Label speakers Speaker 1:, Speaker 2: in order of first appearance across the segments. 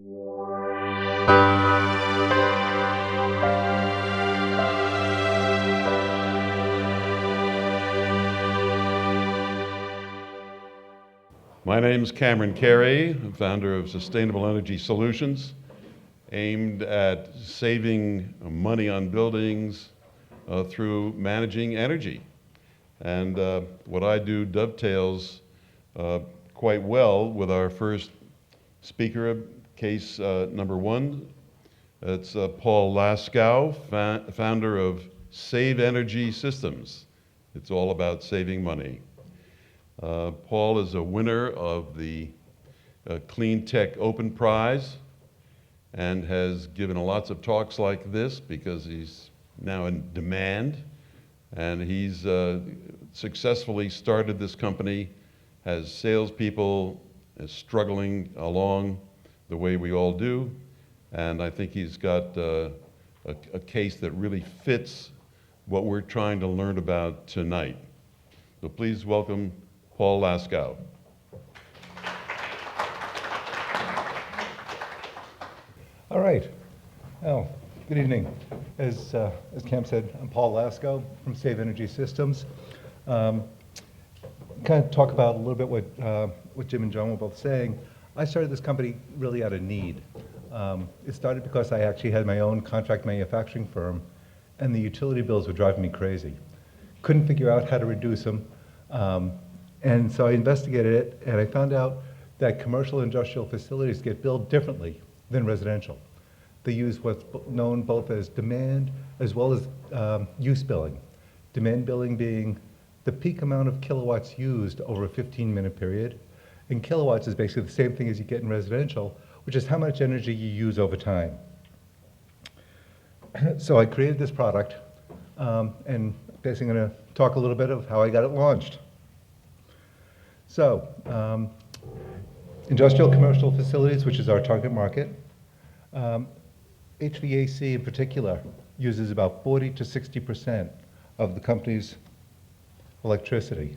Speaker 1: My name is Cameron Carey, founder of Sustainable Energy Solutions, aimed at saving money on buildings through managing energy. And what I do dovetails quite well with our first speaker, case number one. It's Paul Laskow, founder of SaveEnergySystems. It's all about saving money. Paul is a winner of the Cleantech Open Prize and has given lots of talks like this because he's now in demand, and he's successfully started this company, has salespeople, is struggling along the way we all do, and I think he's got a case that really fits what we're trying to learn about tonight. So please welcome Paul Laskow.
Speaker 2: All right. Oh, good evening. As Cam said, I'm Paul Laskow from SaveEnergySystems. Kind of talk about a little bit what Jim and John were both saying. I started this company really out of need. It started because I actually had my own contract manufacturing firm, and the utility bills were driving me crazy. Couldn't figure out how to reduce them. And so I investigated it, and I found out that commercial industrial facilities get billed differently than residential. They use what's known both as demand as well as use billing. Demand billing being the peak amount of kilowatts used over a 15-minute period, and kilowatts is basically the same thing as you get in residential, which is how much energy you use over time. So I created this product, and basically going to talk a little bit of how I got it launched. So, industrial commercial facilities, which is our target market, HVAC in particular uses about 40 to 60% of the company's electricity.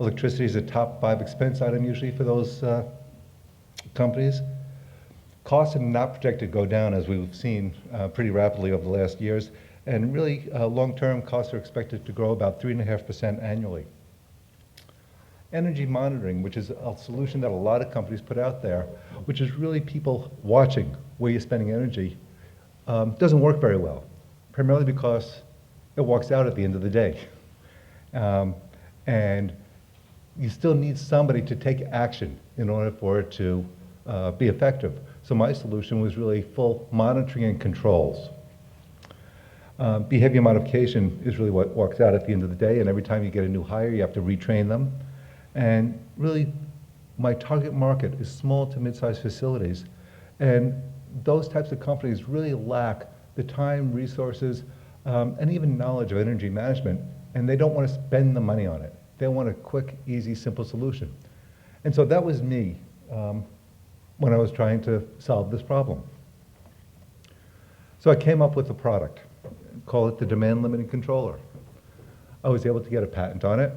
Speaker 2: Electricity is a top 5 expense item usually for those companies. Costs are not projected to go down, as we've seen pretty rapidly over the last years, and really long-term costs are expected to grow about 3.5% annually. Energy monitoring, which is a solution that a lot of companies put out there, which is really people watching where you're spending energy, doesn't work very well, primarily because it walks out at the end of the day. And you still need somebody to take action in order for it to be effective. So my solution was really full monitoring and controls. Behavior modification is really what walks out at the end of the day, and every time you get a new hire, you have to retrain them. And really, my target market is small to mid-sized facilities, and those types of companies really lack the time, resources, and even knowledge of energy management, and they don't want to spend the money on it. They want a quick, easy, simple solution. And so that was me when I was trying to solve this problem. So I came up with a product, call it the Demand Limiting Controller. I was able to get a patent on it.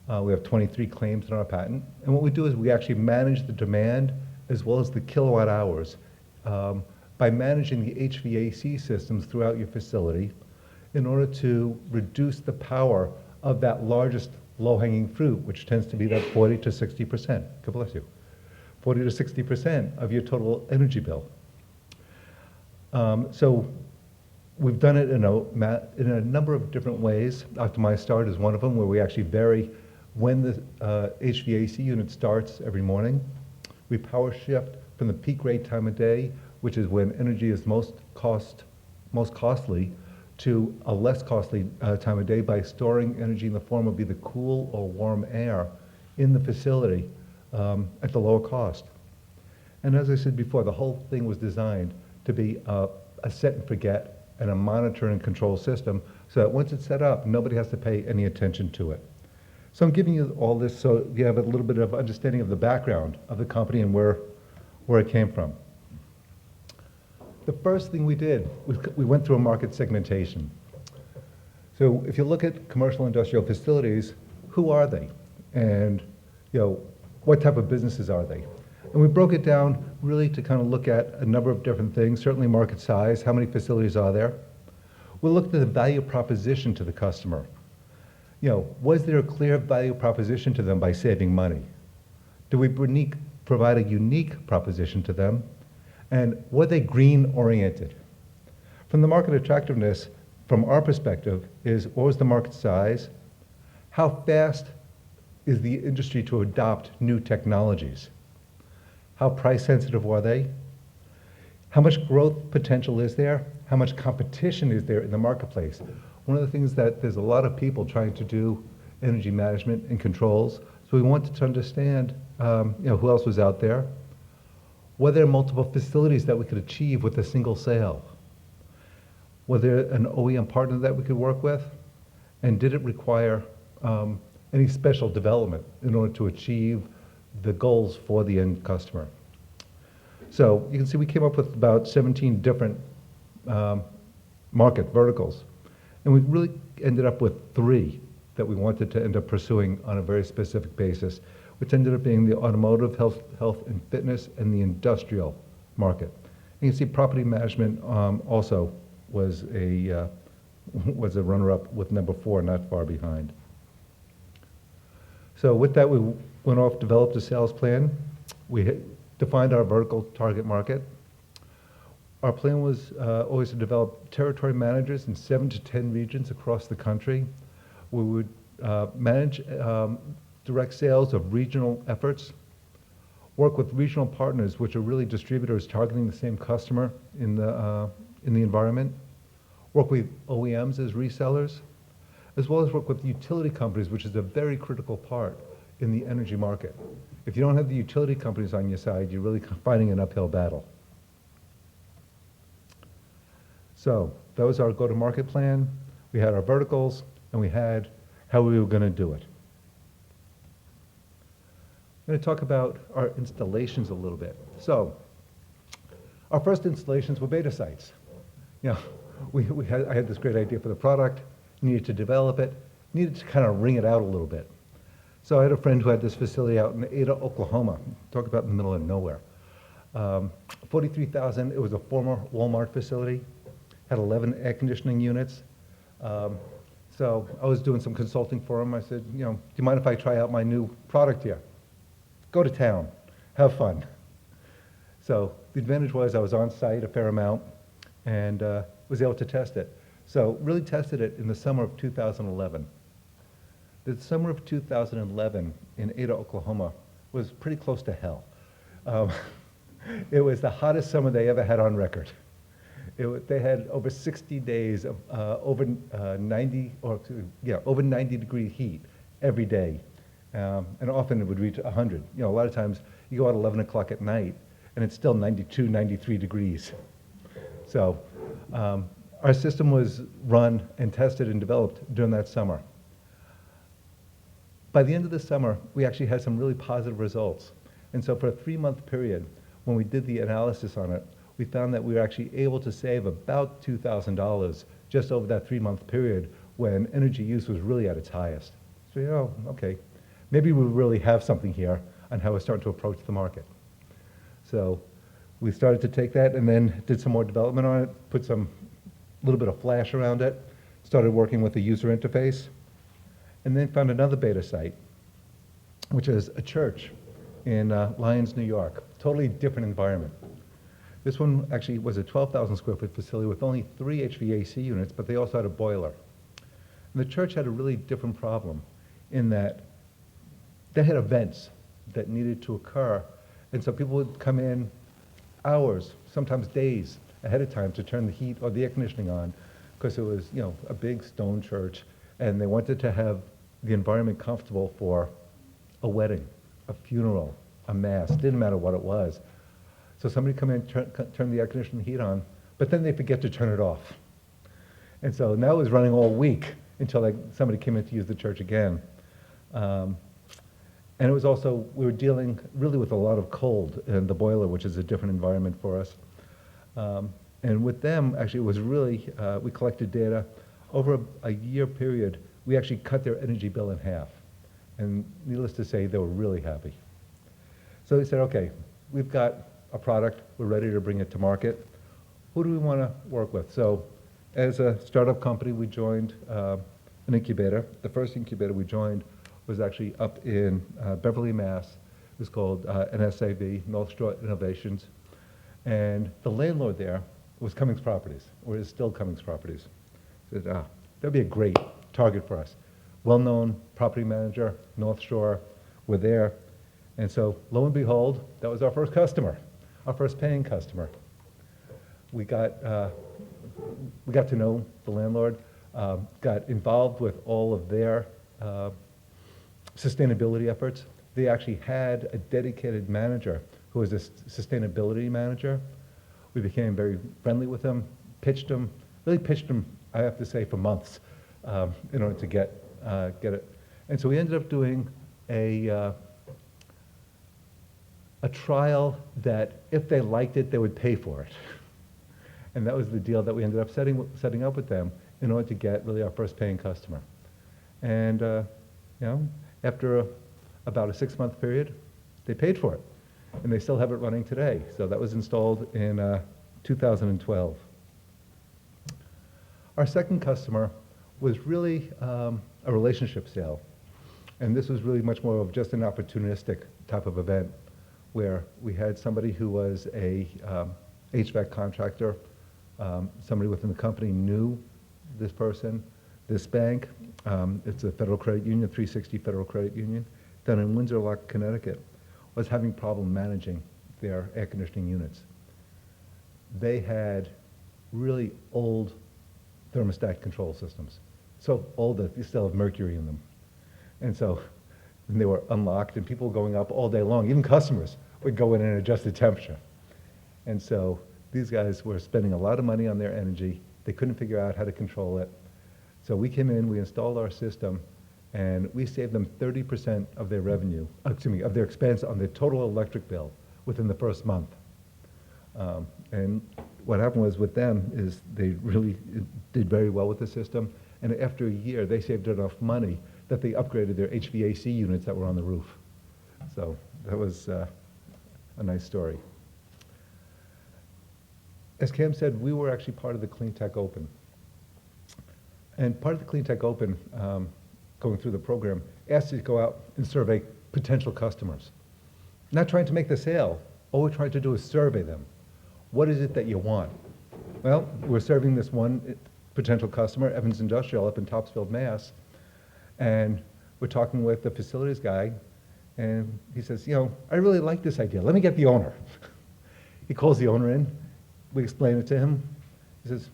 Speaker 2: We have 23 claims in our patent. And what we do is we actually manage the demand as well as the kilowatt hours by managing the HVAC systems throughout your facility in order to reduce the power of that largest low-hanging fruit, which tends to be that 40 to 60%. God bless you. 40 to 60% of your total energy bill. So we've done it in a number of different ways. Optimized Start is one of them, where we actually vary when the HVAC unit starts every morning. We power shift from the peak rate time of day, which is when energy is most costly, to a less costly time of day by storing energy in the form of either cool or warm air in the facility at the lower cost. And as I said before, the whole thing was designed to be a set and forget and a monitor and control system so that once it's set up, nobody has to pay any attention to it. So I'm giving you all this so you have a little bit of understanding of the background of the company and where it came from. The first thing we did was we went through a market segmentation. So if you look at commercial industrial facilities, who are they? And what type of businesses are they? And we broke it down really to kind of look at a number of different things, certainly market size, how many facilities are there. We looked at the value proposition to the customer. Was there a clear value proposition to them by saving money? Do we provide a unique proposition to them? And were they green oriented? From the market attractiveness, from our perspective, what was the market size? How fast is the industry to adopt new technologies? How price sensitive are they? How much growth potential is there? How much competition is there in the marketplace? One of the things that there's a lot of people trying to do energy management and controls, so we wanted to understand who else was out there. Were there multiple facilities that we could achieve with a single sale? Was there an OEM partner that we could work with? And did it require any special development in order to achieve the goals for the end customer? So you can see we came up with about 17 different market verticals. And we really ended up with 3 that we wanted to end up pursuing on a very specific basis, which ended up being the automotive, health and fitness, and the industrial market. And you can see property management also was a runner-up with number 4, not far behind. So with that, we went off, developed a sales plan. We defined our vertical target market. Our plan was always to develop territory managers in 7 to 10 regions across the country. We would manage direct sales of regional efforts, work with regional partners, which are really distributors targeting the same customer in the environment, work with OEMs as resellers, as well as work with utility companies, which is a very critical part in the energy market. If you don't have the utility companies on your side, you're really fighting an uphill battle. So that was our go-to-market plan. We had our verticals, and we had how we were going to do it. I'm going to talk about our installations a little bit. So our first installations were beta sites. I had this great idea for the product, needed to develop it, needed to kind of wring it out a little bit. So I had a friend who had this facility out in Ada, Oklahoma. Talk about in the middle of nowhere. 43,000, it was a former Walmart facility, had 11 air conditioning units. So I was doing some consulting for him. I said, do you mind if I try out my new product here? Go to town, have fun. So the advantage was I was on site a fair amount and was able to test it. So really tested it in the summer of 2011. The summer of 2011 in Ada, Oklahoma was pretty close to hell. It was the hottest summer they ever had on record. They had over 60 days of over 90 degree heat every day. And often it would reach 100. A lot of times you go out 11 o'clock at night and it's still 92, 93 degrees. So our system was run and tested and developed during that summer. By the end of the summer, we actually had some really positive results. And so for a 3-month period, when we did the analysis on it, we found that we were actually able to save about $2,000 just over that 3-month period when energy use was really at its highest. So, okay, maybe we really have something here on how we're starting to approach the market. So we started to take that and then did some more development on it, put some little bit of flash around it, started working with the user interface, and then found another beta site, which is a church in Lyons, New York. Totally different environment. This one actually was a 12,000 square foot facility with only 3 HVAC units, but they also had a boiler. And the church had a really different problem in that they had events that needed to occur, and so people would come in hours, sometimes days ahead of time to turn the heat or the air conditioning on, because it was, a big stone church, and they wanted to have the environment comfortable for a wedding, a funeral, a mass, didn't matter what it was. So somebody come in, turn the air conditioning heat on, but then they forget to turn it off. And so now it was running all week until somebody came in to use the church again. And it was also, we were dealing really with a lot of cold in the boiler, which is a different environment for us. And with them, actually, it was really, we collected data. Over a year period, we actually cut their energy bill in half. And needless to say, they were really happy. So they said, okay, we've got a product, we're ready to bring it to market. Who do we want to work with? So as a startup company, we joined an incubator. The first incubator we joined was actually up in Beverly, Mass. It was called NSAV, North Shore Innovations. And the landlord there was Cummings Properties, or is still Cummings Properties. Said, that'd be a great target for us. Well-known property manager, North Shore, we're there. And so, lo and behold, that was our first customer, our first paying customer. We got to know the landlord, got involved with all of their sustainability efforts. They actually had a dedicated manager who was a sustainability manager. We became very friendly with him, really pitched him, I have to say, for months in order to get it. And so we ended up doing a trial that if they liked it, they would pay for it. And that was the deal that we ended up setting up with them in order to get really our first paying customer. And after about a 6-month period, they paid for it. And they still have it running today. So that was installed in 2012. Our second customer was really a relationship sale. And this was really much more of just an opportunistic type of event where we had somebody who was a HVAC contractor. Somebody within the company knew this person, this bank. It's a Federal Credit Union, 360 Federal Credit Union, down in Windsor Lock, Connecticut, was having problem managing their air conditioning units. They had really old thermostat control systems. So old that they still have mercury in them. And so they were unlocked and people were going up all day long. Even customers would go in and adjust the temperature. And so these guys were spending a lot of money on their energy. They couldn't figure out how to control it. So we came in, we installed our system, and we saved them 30% of their revenue, of their expense on their total electric bill within the first month. And what happened was with them is they really did very well with the system. And after a year, they saved enough money that they upgraded their HVAC units that were on the roof. So that was a nice story. As Cam said, we were actually part of the Cleantech Open. And part of the Cleantech Open, going through the program, asked you to go out and survey potential customers. Not trying to make the sale. All we're trying to do is survey them. What is it that you want? Well, we're serving this one potential customer, Evans Industrial, up in Topsfield, Mass. And we're talking with the facilities guy, and he says, I really like this idea. Let me get the owner. He calls the owner in. We explain it to him. He says,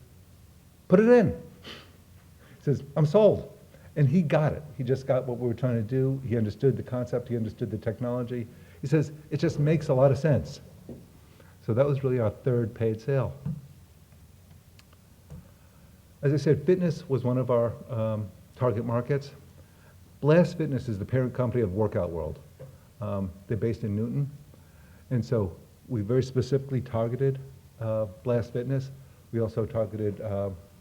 Speaker 2: put it in. He says, I'm sold. And he got it. He just got what we were trying to do. He understood the concept. He understood the technology. He says, it just makes a lot of sense. So that was really our third paid sale. As I said, fitness was one of our target markets. Blast Fitness is the parent company of Workout World. They're based in Newton. And so we very specifically targeted Blast Fitness. We also targeted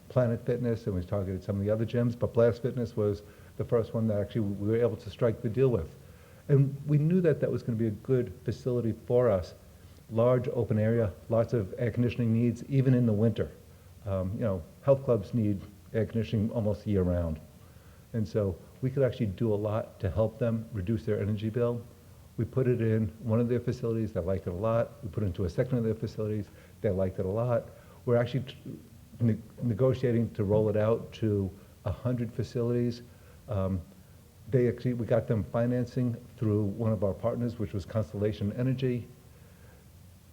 Speaker 2: Planet Fitness, and we targeted some of the other gyms, but Blast Fitness was the first one that actually we were able to strike the deal with. And we knew that that was going to be a good facility for us. Large open area, lots of air conditioning needs, even in the winter. Health clubs need air conditioning almost year round. And so we could actually do a lot to help them reduce their energy bill. We put it in one of their facilities, they liked it a lot. We put it into a second of their facilities, they liked it a lot. We're actually negotiating to roll it out to 100 facilities. We got them financing through one of our partners, which was Constellation Energy.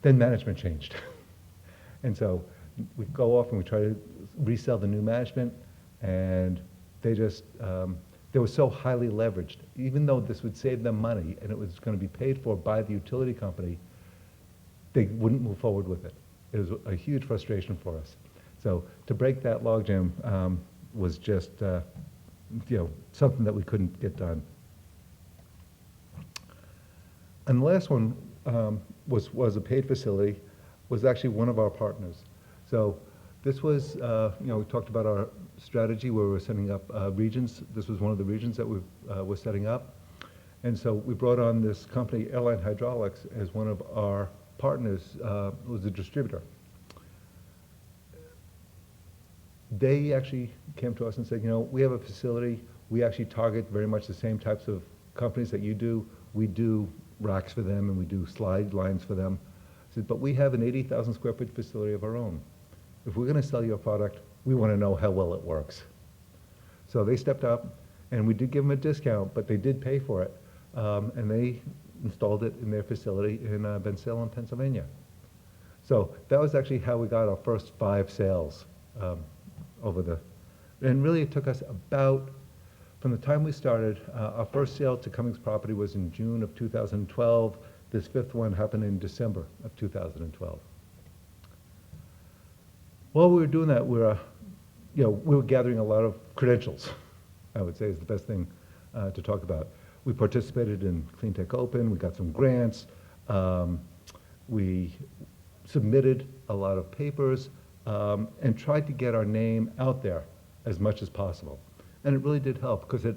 Speaker 2: Then management changed. And so we go off and we try to resell the new management, and they just, they were so highly leveraged. Even though this would save them money and it was going to be paid for by the utility company, they wouldn't move forward with it. It was a huge frustration for us. So to break that logjam was just something that we couldn't get done. And the last one was a paid facility, was actually one of our partners. So this was, we talked about our strategy where we're setting up regions. This was one of the regions that we were setting up. And so we brought on this company, Airline Hydraulics, as one of our partners was a distributor. They actually came to us and said, we have a facility. We actually target very much the same types of companies that you do. We do racks for them and we do slide lines for them. I said, but we have an 80,000 square foot facility of our own. If we're going to sell you a product, we want to know how well it works. So they stepped up, and we did give them a discount, but they did pay for it. And they installed it in their facility in Ben Salem, Pennsylvania. So that was actually how we got our first 5 sales and really it took us about, from the time we started, our first sale to Cummings Property was in June of 2012. This 5th one happened in December of 2012. While we were doing that, we were gathering a lot of credentials, I would say is the best thing to talk about. We participated in Cleantech Open, we got some grants, we submitted a lot of papers, and tried to get our name out there as much as possible. And it really did help because it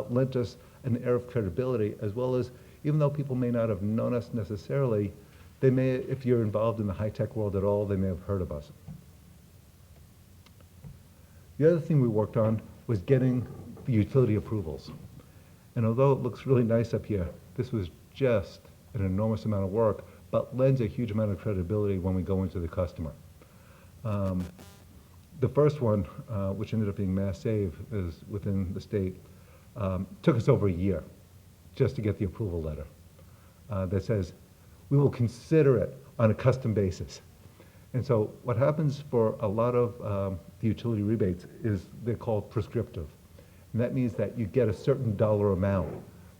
Speaker 2: lent us an air of credibility, as well as, even though people may not have known us necessarily, they may, if you're involved in the high-tech world at all, they may have heard of us. The other thing we worked on was getting the utility approvals. And although it looks really nice up here, this was just an enormous amount of work, but lends a huge amount of credibility when we go into the customer. The first one, which ended up being Mass Save, is within the state, took us over a year just to get the approval letter that says, we will consider it on a custom basis. And so what happens for a lot of the utility rebates is they're called prescriptive. And that means that you get a certain dollar amount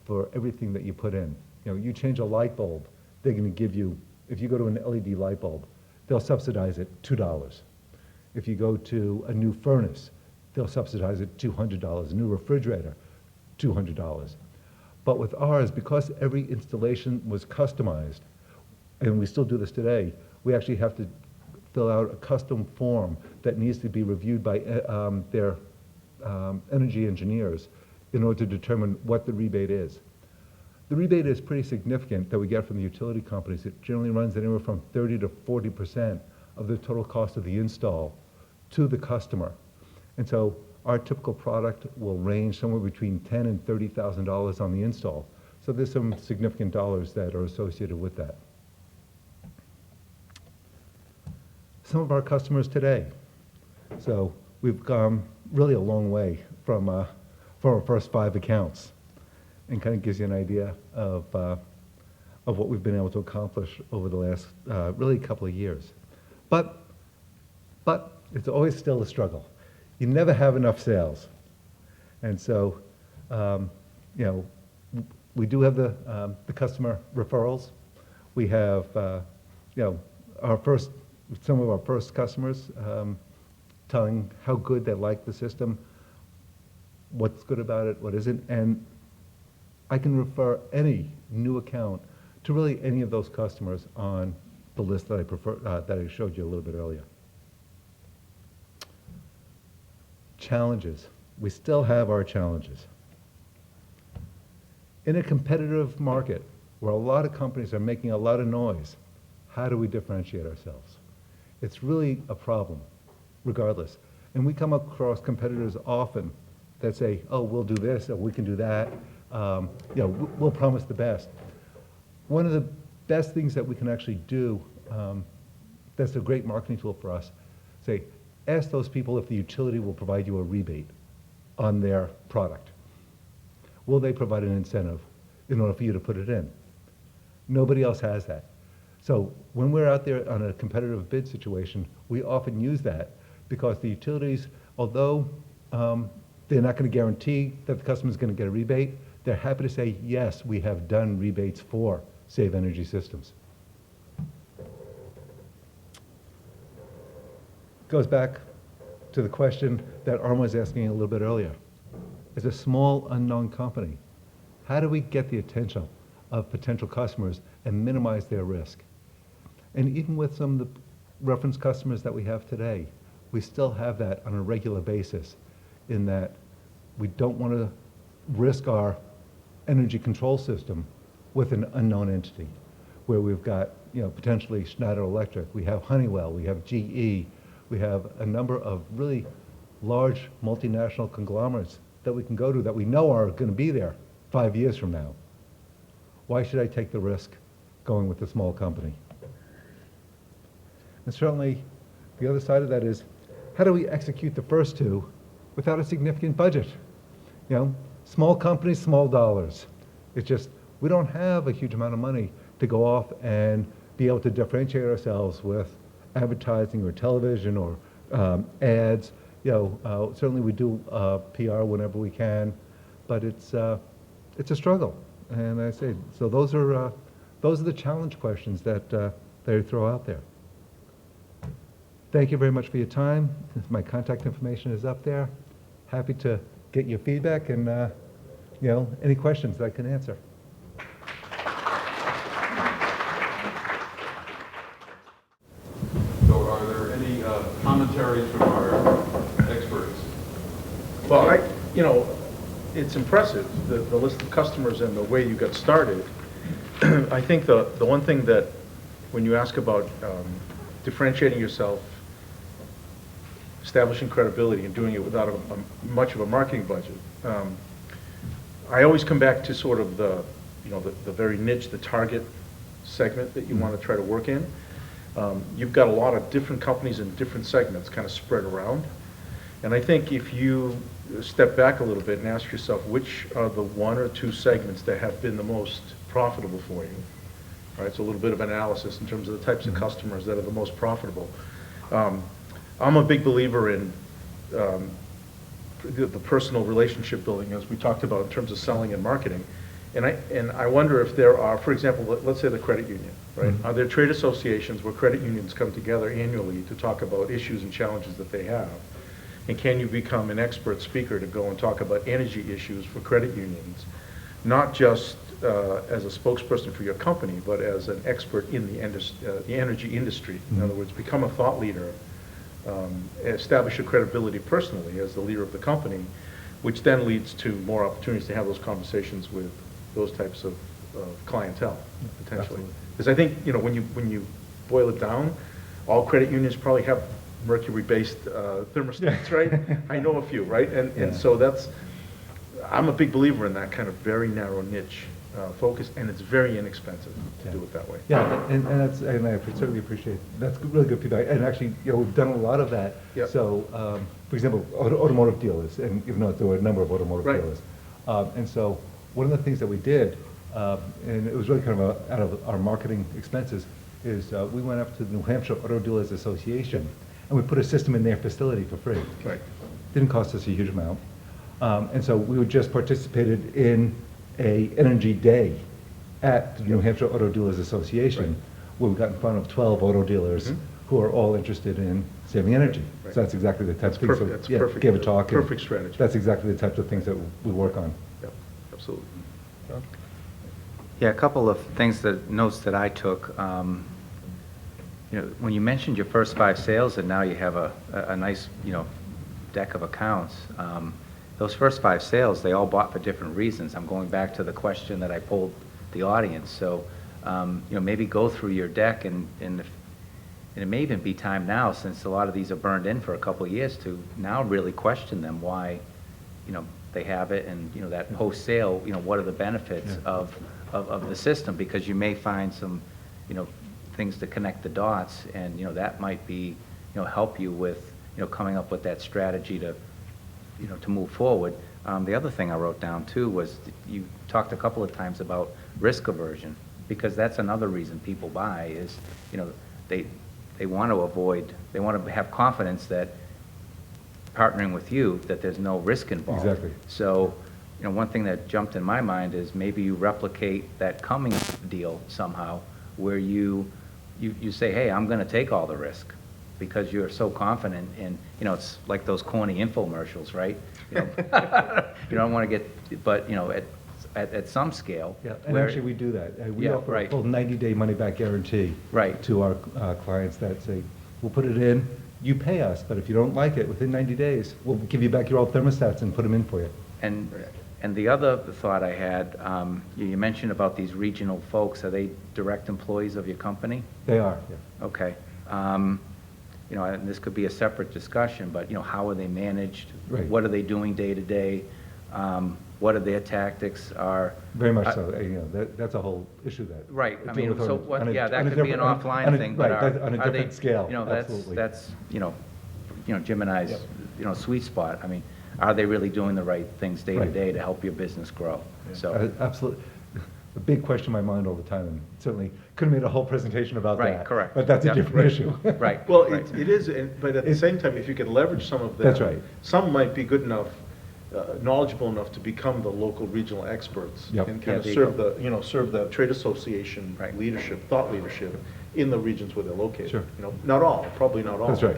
Speaker 2: for everything that you put in. You change a light bulb, they're going to give you, if you go to an LED light bulb, they'll subsidize it $2. If you go to a new furnace, they'll subsidize it $200. A new refrigerator, $200. But with ours, because every installation was customized, and we still do this today, we actually have to fill out a custom form that needs to be reviewed by their energy engineers in order to determine what the rebate is. The rebate is pretty significant that we get from the utility companies. It generally runs anywhere from 30 to 40% of the total cost of the install to the customer. And so our typical product will range somewhere between $10,000 and $30,000 on the install. So there's some significant dollars that are associated with that. Some of our customers today. So we've come really a long way from our first 5 accounts, and kind of gives you an idea of what we've been able to accomplish over the last really couple of years. But it's always still a struggle. You never have enough sales. And so, we do have the customer referrals. We have, some of our first customers telling how good they like the system, what's good about it, what isn't, and I can refer any new account to really any of those customers on the list that that I showed you a little bit earlier. Challenges. We still have our challenges. In a competitive market where a lot of companies are making a lot of noise, how do we differentiate ourselves? It's really a problem, regardless. And we come across competitors often that say, oh, we'll do this, or we can do that. We'll promise the best. One of the best things that we can actually do, that's a great marketing tool for us, say, ask those people if the utility will provide you a rebate on their product. Will they provide an incentive in order for you to put it in? Nobody else has that. So when we're out there on a competitive bid situation, we often use that because the utilities, although they're not going to guarantee that the customer is going to get a rebate, they're happy to say, yes, we have done rebates for SaveEnergySystems. Goes back to the question that Arm was asking a little bit earlier. As a small, unknown company, how do we get the attention of potential customers and minimize their risk? And even with some of the reference customers that we have today, we still have that on a regular basis in that we don't want to risk our energy control system with an unknown entity. where we've got, potentially Schneider Electric, we have Honeywell, we have GE, we have a number of really large multinational conglomerates that we can go to that we know are going to be there 5 years from now. Why should I take the risk going with a small company? And certainly, the other side of that is, how do we execute the first two without a significant budget? Small companies, small dollars. It's just, we don't have a huge amount of money to go off and be able to differentiate ourselves with advertising or television or ads. Certainly we do PR whenever we can, but it's a struggle. And I say, so those are the challenge questions that they throw out there. Thank you very much for your time. My contact information is up there. Happy to get your feedback and any questions that I can answer.
Speaker 1: So are there any commentaries from our experts?
Speaker 3: Well, it's impressive, the list of customers and the way you got started. I think the one thing that, when you ask about differentiating yourself, establishing credibility and doing it without much of a marketing budget, I always come back to sort of the very niche, the target segment that you want to try to work in. You've got a lot of different companies in different segments kind of spread around. And I think if you step back a little bit and ask yourself which are the one or two segments that have been the most profitable for you, right? So a little bit of analysis in terms of the types of customers that are the most profitable. I'm a big believer in the personal relationship building, as we talked about in terms of selling and marketing. And I wonder if there are, for example, let's say the credit union, right? Are there trade associations where credit unions come together annually to talk about issues and challenges that they have? And can you become an expert speaker to go and talk about energy issues for credit unions, not just as a spokesperson for your company, but as an expert in the energy industry? In other words, become a thought leader, establish your credibility personally as the leader of the company, which then leads to more opportunities to have those conversations with those types of clientele, potentially. Because I think, when you boil it down, all credit unions probably have mercury-based thermostats, right? I know a few, right? And so I'm a big believer in that kind of very narrow niche focus, and it's very inexpensive to do it that way.
Speaker 2: Yeah, and I certainly appreciate that's really good feedback. And actually, we've done a lot of that.
Speaker 3: Yep.
Speaker 2: So, for example, automotive dealers, and even though there were a number of automotive dealers, and so one of the things that we did, and it was really kind of out of our marketing expenses, is we went up to the New Hampshire Auto Dealers Association, and we put a system in their facility for free.
Speaker 3: Right.
Speaker 2: Didn't cost us a huge amount. And so we just participated in a energy day at the New Hampshire Auto Dealers Association, where we got in front of 12 auto dealers who are all interested in saving energy.
Speaker 3: Right.
Speaker 2: So that's exactly the type of things.
Speaker 3: That's perfect.
Speaker 2: Gave a talk.
Speaker 3: Perfect strategy.
Speaker 2: That's exactly the types of things that we work on.
Speaker 3: Yep, absolutely. John?
Speaker 4: Yeah, a couple of notes that I took. When you mentioned your first 5 sales and now you have a nice, deck of accounts, those first 5 sales, they all bought for different reasons. I'm going back to the question that I polled the audience. So, maybe go through your deck and it may even be time now, since a lot of these are burned in for a couple of years, to now really question them why, they have it, and, that post-sale, what are the benefits of the system, because you may find some, things to connect the dots, and, that might be, help you with, coming up with that strategy to move forward. The other thing I wrote down too was you talked a couple of times about risk aversion, because that's another reason people buy is, they want to have confidence that partnering with you, that there's no risk involved.
Speaker 2: Exactly.
Speaker 4: So, one thing that jumped in my mind is maybe you replicate that Cummings deal somehow, where you say, hey, I'm going to take all the risk, because you're so confident in, it's like those corny infomercials, right? You don't want to get, but, at some scale.
Speaker 2: Yeah, and actually we do that. We offer a full 90-day money-back guarantee to our clients that say, we'll put it in, you pay us, but if you don't like it, within 90 days, we'll give you back your old thermostats and put them in for you.
Speaker 4: And And the other thought I had, you mentioned about these regional folks. Are they direct employees of your company?
Speaker 2: They are, yeah.
Speaker 4: Okay. You know, and this could be a separate discussion, but, you know, how are they managed?
Speaker 2: Right.
Speaker 4: What are they doing day to day? What are their tactics are?
Speaker 2: Very much so. You know, that's a whole issue that.
Speaker 4: Right, I
Speaker 2: deal
Speaker 4: mean,
Speaker 2: with
Speaker 4: so
Speaker 2: on
Speaker 4: what,
Speaker 2: a-
Speaker 4: yeah,
Speaker 2: on
Speaker 4: that
Speaker 2: a
Speaker 4: could be an
Speaker 2: different-
Speaker 4: offline thing, but
Speaker 2: right, on a
Speaker 4: are they,
Speaker 2: different scale,
Speaker 4: you know,
Speaker 2: absolutely.
Speaker 4: that's, you know, Jim and I's,
Speaker 3: Yep.
Speaker 4: you know, sweet spot. I mean, are they really doing the right things day to
Speaker 2: Right.
Speaker 4: day to help your business grow? So,
Speaker 2: Absolutely. A big question in my mind all the time, and certainly could have made a whole presentation about that.
Speaker 4: Right, correct.
Speaker 2: But that's a
Speaker 4: Yeah.
Speaker 2: different
Speaker 3: Right.
Speaker 2: issue.
Speaker 4: right.
Speaker 3: Well,
Speaker 4: right.
Speaker 3: it is, but at the same time, if you could leverage some of that.
Speaker 2: That's right.
Speaker 3: Some might be good enough, knowledgeable enough to become the local regional experts.
Speaker 2: Yep.
Speaker 3: And
Speaker 4: Yeah,
Speaker 3: kind of
Speaker 4: there you
Speaker 3: serve
Speaker 4: go.
Speaker 3: the, you know, serve the trade association
Speaker 4: Right.
Speaker 3: leadership, thought leadership in the regions where they're located.
Speaker 2: Sure.
Speaker 3: You know, not all, probably not all.
Speaker 2: That's right.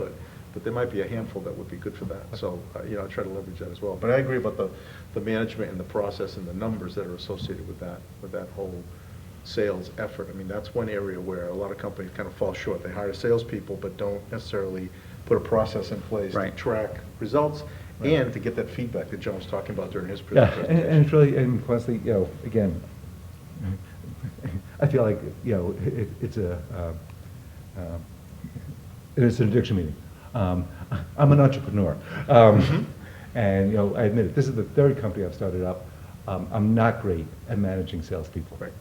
Speaker 3: But there might be a handful that would be good for that. So, you know, I try to leverage that as well. But I agree about the management and the process and the numbers that are associated with that whole sales effort. I mean, that's one area where a lot of companies kind of fall short. They hire salespeople, but don't necessarily put a process in place to
Speaker 4: Right.
Speaker 3: track results and to get that feedback that John was talking about during his
Speaker 2: Yeah,
Speaker 3: presentation.
Speaker 2: and it's really, and honestly, you know, again, I feel like, you know, it's an addiction meeting. I'm an entrepreneur. And, you know, I admit it, this is the third company I've started up. I'm not great at managing salespeople.
Speaker 3: Right.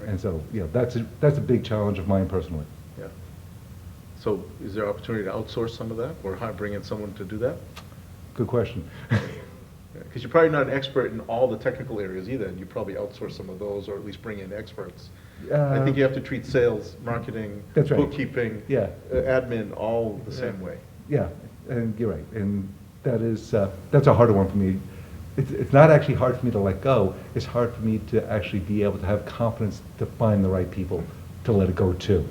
Speaker 2: And so, you know, that's a big challenge of mine personally.
Speaker 3: Yeah. So is there opportunity to outsource some of that or bring in someone to do that?
Speaker 2: Good question.
Speaker 3: Because you're probably not an expert in all the technical areas either, and you probably outsource some of those or at least bring in experts. I think you have to treat sales, marketing,
Speaker 2: That's right.
Speaker 3: bookkeeping,
Speaker 2: Yeah.
Speaker 3: Admin, all the same way.
Speaker 2: Yeah, and you're right, and that is, that's a harder one for me. It's not actually hard for me to let go, it's hard for me to actually be able to have confidence to find the right people to let it go to.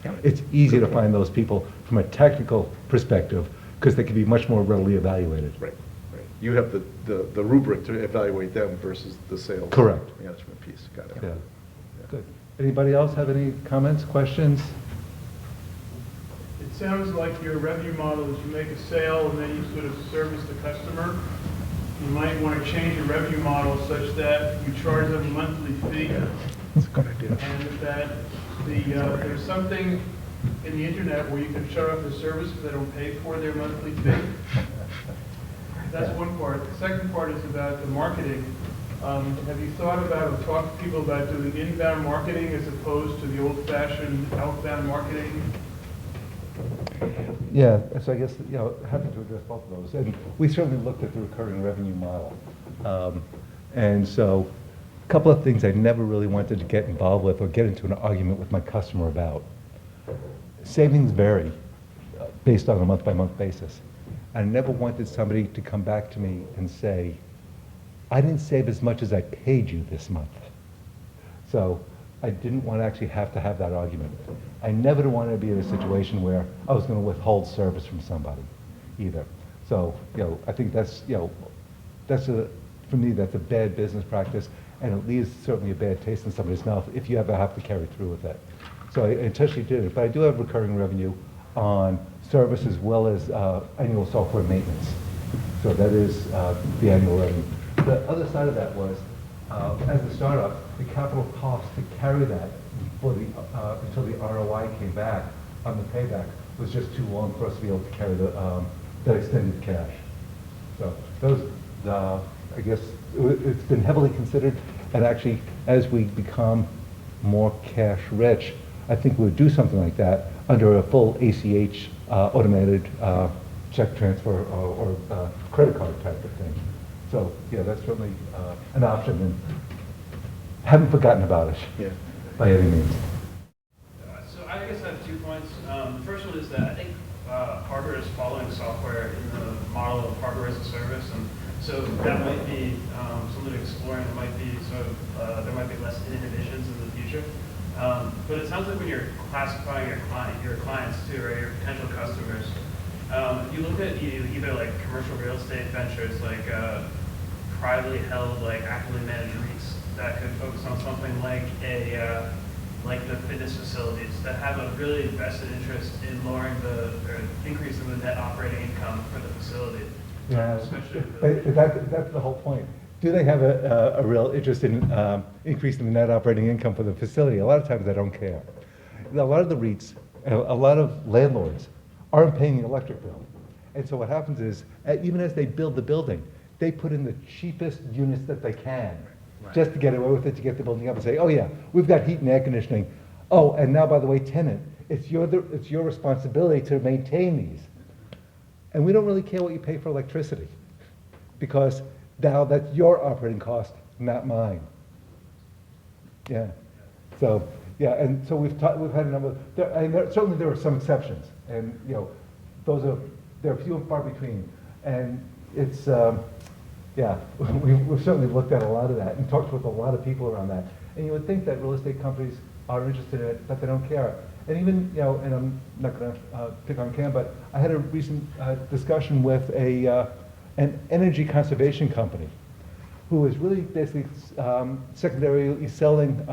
Speaker 4: Yeah.
Speaker 2: It's easy to find those people from a technical perspective, because they can be much more readily evaluated.
Speaker 3: Right, right. You have the rubric to evaluate them versus the sales.
Speaker 2: Correct.
Speaker 3: Management piece, got it.
Speaker 2: Yeah, good. Anybody else have any comments, questions?
Speaker 5: It sounds like your revenue model is you make a sale and then you sort of service the customer. You might want to change your revenue model such that you charge them a monthly fee.
Speaker 3: That's a good idea.
Speaker 5: And that there's something in the internet where you can shut off the service if they don't pay for their monthly fee. That's one part. The second part is about the marketing. Have you thought about or talked to people about doing inbound marketing as opposed to the old-fashioned outbound marketing?
Speaker 2: Yeah, so I guess, you know, happy to address both of those. And we certainly looked at the recurring revenue model. And so a couple of things I never really wanted to get involved with or get into an argument with my customer about. Savings vary based on a month-by-month basis. I never wanted somebody to come back to me and say, I didn't save as much as I paid you this month. So I didn't want to actually have to have that argument. I never wanted to be in a situation where I was going to withhold service from somebody either. So, you know, I think that's, you know, for me, that's a bad business practice, and it leaves certainly a bad taste in somebody's mouth if you ever have to carry through with that. So I intentionally did it, but I do have recurring revenue on service as well as annual software maintenance. So that is the annual revenue. The other side of that was, as a startup, the capital cost to carry that for until the ROI came back on the payback was just too long for us to be able to carry that extended cash. So those, I guess, it's been heavily considered, and actually, as we become more cash rich, I think we'll do something like that under a full ACH automated check transfer or credit card type of thing. So, yeah, that's certainly an option, and haven't forgotten about it
Speaker 3: Yeah.
Speaker 2: by any means.
Speaker 5: So I guess I have 2 points. The first one is that I think hardware is following software in the model of hardware as a service, and so that might be something to explore, and it might be sort of there might be less inhibitions in the future. But it sounds like when you're classifying your clients too, or your potential customers, you look at either like commercial real estate ventures, like privately held, like actively managed REITs that could focus on something like like the fitness facilities that have a really vested interest in lowering or increasing the net operating income for the facility.
Speaker 2: Yeah,
Speaker 5: Especially
Speaker 2: but that's the whole point. do they have a real interest in increasing the net operating income for the facility? A lot of times they don't care. A lot of the REITs, a lot of landlords aren't paying the electric bill. And so what happens is, even as they build the building, they put in the cheapest units that they can, just to get away with it, to get the building up and say, oh yeah, we've got heat and air conditioning. Oh, and now, by the way, tenant, it's your responsibility to maintain these. And we don't really care what you pay for electricity, because now that's your operating cost, not mine. Yeah. So, yeah, and so we've had a number, certainly there are some exceptions, and, you know, they're few and far between. And it's, yeah, we've certainly looked at a lot of that and talked with a lot of people around that. And you would think that real estate companies are interested in it, but they don't care. And even, you know, and I'm not going to pick on Cam, but I had a recent discussion with an energy conservation company who is really basically secondarily selling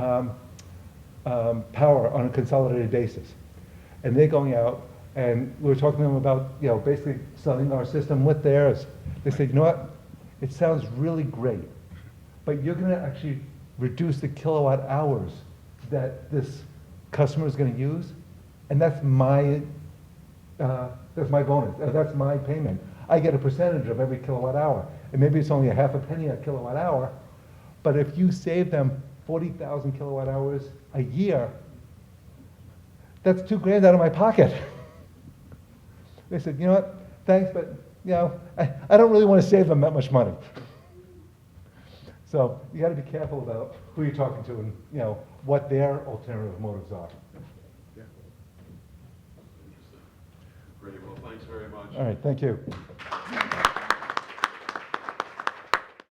Speaker 2: power on a consolidated basis. And they're going out, and we were talking to them about, you know, basically selling our system with theirs. They said, you know what, it sounds really great, but you're going to actually reduce the kilowatt hours that this customer is going to use, and that's my bonus, that's my payment. I get a percentage of every kilowatt hour, and maybe it's only a half a penny a kilowatt hour, but if you save them 40,000 kilowatt hours a year, that's $2,000 out of my pocket. They said, you know what, thanks, but you know, I don't really want to save them that much money. So you got to be careful about who you're talking to and, you know, what their alternative motives are.
Speaker 3: Yeah.
Speaker 1: Great, well, thanks very much.
Speaker 2: All right, thank you.